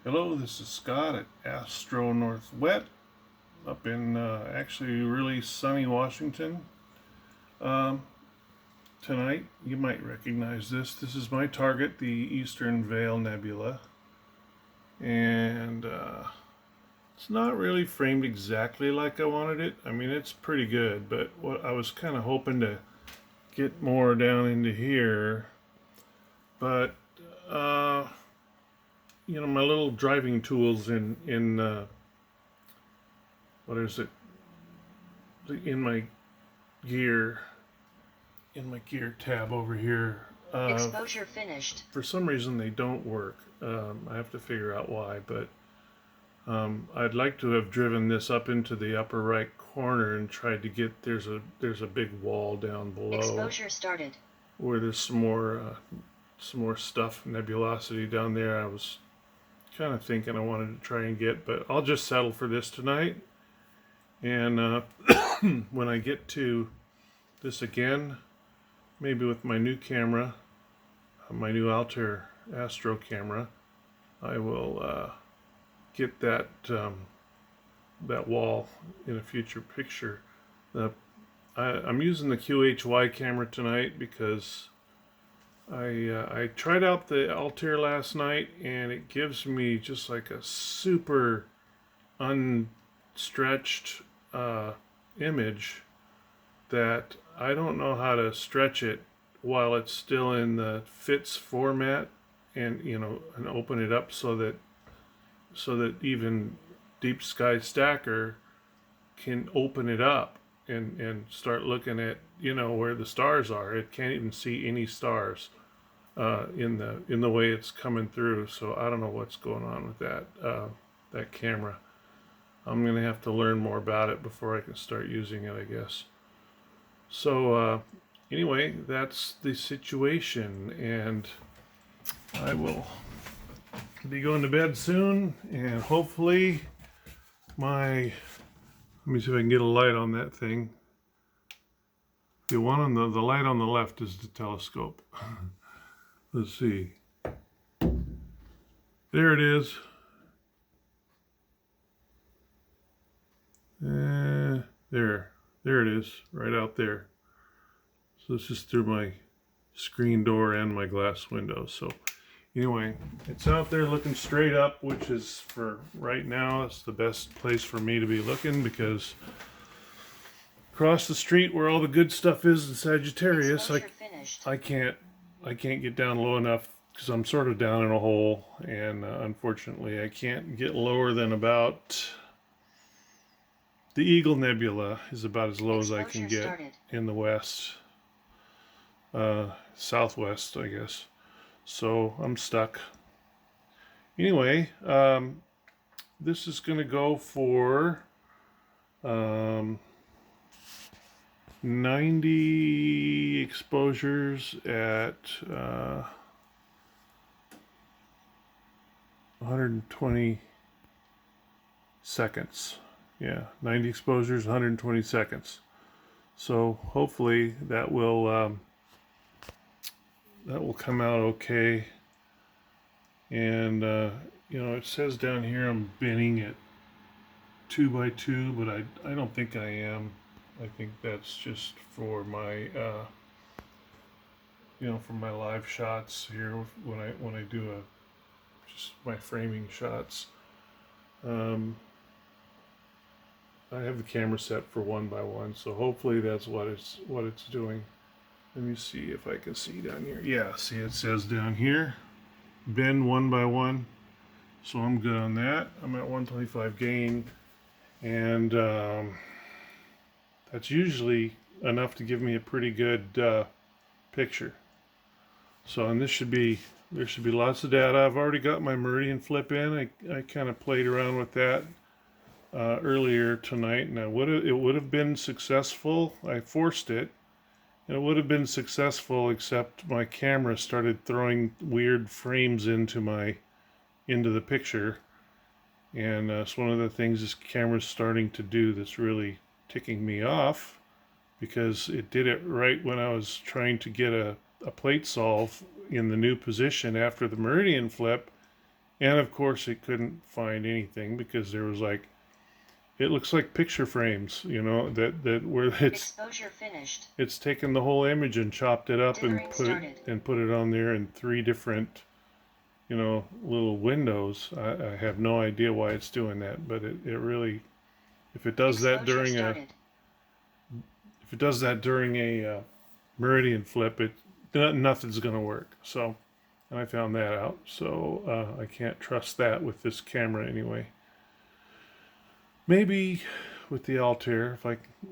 Hello, this is Scott at Astro Northwest up in actually really sunny Washington. Um, Tonight, you might recognize this. This is my target, the Eastern Veil Nebula. And it's not really framed exactly like I wanted it. I mean, it's pretty good, but what I was kind of hoping to get more down into here. But, uh, my little driving tools in what is it? In my gear in my gear tab over here. Exposure finished. For some reason they don't work. I have to figure out why, but I'd like to have driven this up into the upper right corner and tried to get there's a big wall down below. Exposure started. Where there's some more stuff, nebulosity down there. I was kind of thinking I wanted to try and get, but I'll just settle for this tonight. And when I get to this again, maybe with my new camera, my new Altair Astro camera, I will get that wall in a future picture. I'm using the QHY camera tonight because I tried out the Altair last night, and it gives me just like a super unstretched image that I don't know how to stretch it while it's still in the fits format, and and open it up so that even Deep Sky Stacker can open it up and start looking at where the stars are. It can't even see any stars in the way it's coming through. So I don't know what's going on with that camera. I'm gonna have to learn more about it before I can start using it, I guess. So anyway, that's the situation, and I will be going to bed soon, and hopefully let me see if I can get a light on that thing. The one on the light on the left is the telescope. Let's see. There it is. There it is, right out there. So it's just through my screen door and my glass window. So anyway, it's out there looking straight up, which is, for right now, it's the best place for me to be looking, because across the street where all the good stuff is in Sagittarius, I can't get down low enough, because I'm sort of down in a hole, and unfortunately I can't get lower than about the Eagle Nebula is about as low as I can get in the west, southwest, I guess. So I'm stuck. Anyway, this is going to go for 90 exposures at 120 seconds. Yeah, 90 exposures, 120 seconds. So hopefully that will come out okay. And it says down here I'm binning at 2x2, but I don't think I am. I think that's just for my for my live shots here when I do just my framing shots. I have the camera set for 1x1, so hopefully that's what it's doing. Let me see if I can see down here. Yeah, see, it says down here, bin 1x1. So I'm good on that. I'm at 125 gain, and that's usually enough to give me a pretty good picture. So, and there should be lots of data. I've already got my meridian flip in. I kind of played around with that earlier tonight, and it would have been successful. I forced it, and it would have been successful, except my camera started throwing weird frames into the picture, and it's one of the things this camera's starting to do that's really ticking me off, because it did it right when I was trying to get a plate solve in the new position after the meridian flip, And of course, it couldn't find anything because there was like, it looks like picture frames, you know, that where Exposure finished. it's taken the whole image and chopped it up and Dithering started. put it on there in three different, you know, little windows. I have no idea why it's doing that, but it really, if it does that Exposure during a started. if it does that during a meridian flip, nothing's going to work. So, and I found that out. So I can't trust that with this camera anyway. Maybe with the Altair,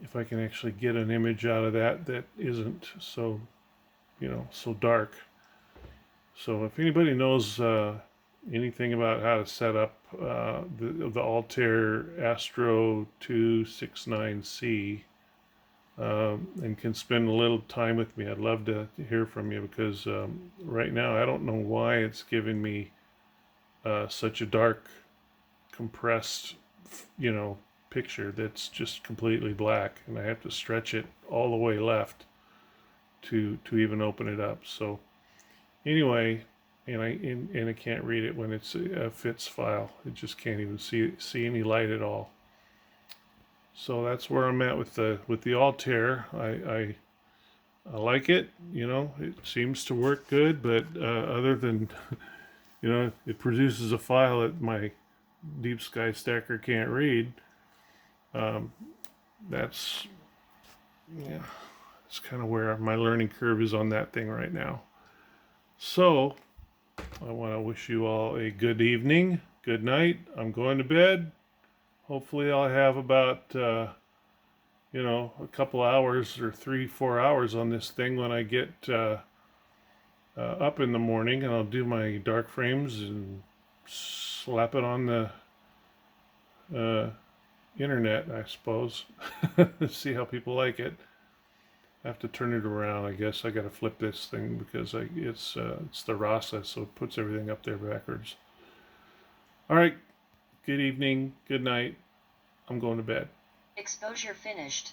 if I can actually get an image out of that isn't so, you know, so dark. So if anybody knows anything about how to set up the Altair Astro 269C, and can spend a little time with me, I'd love to hear from you because right now I don't know why it's giving me such a dark, compressed, you know, picture that's just completely black, and I have to stretch it all the way left to even open it up. So anyway, and I can't read it when it's a FITS file. It just can't even see any light at all. So that's where I'm at with the Altair. I like it. You know, it seems to work good, but other than you know, it produces a file that my Deep Sky Stacker can't read. Um, that's yeah, that's kind of where my learning curve is on that thing right now. So I want to wish you all a good evening, good night. I'm going to bed. Hopefully, I'll have about you know, a couple hours or 3-4 hours on this thing when I get up in the morning, and I'll do my dark frames and slap it on the uh, internet, I suppose. See how people like it. I have to turn it around. I guess I got to flip this thing because it's the Rasa, so it puts everything up there backwards. All right. Good evening. Good night. I'm going to bed. Exposure finished.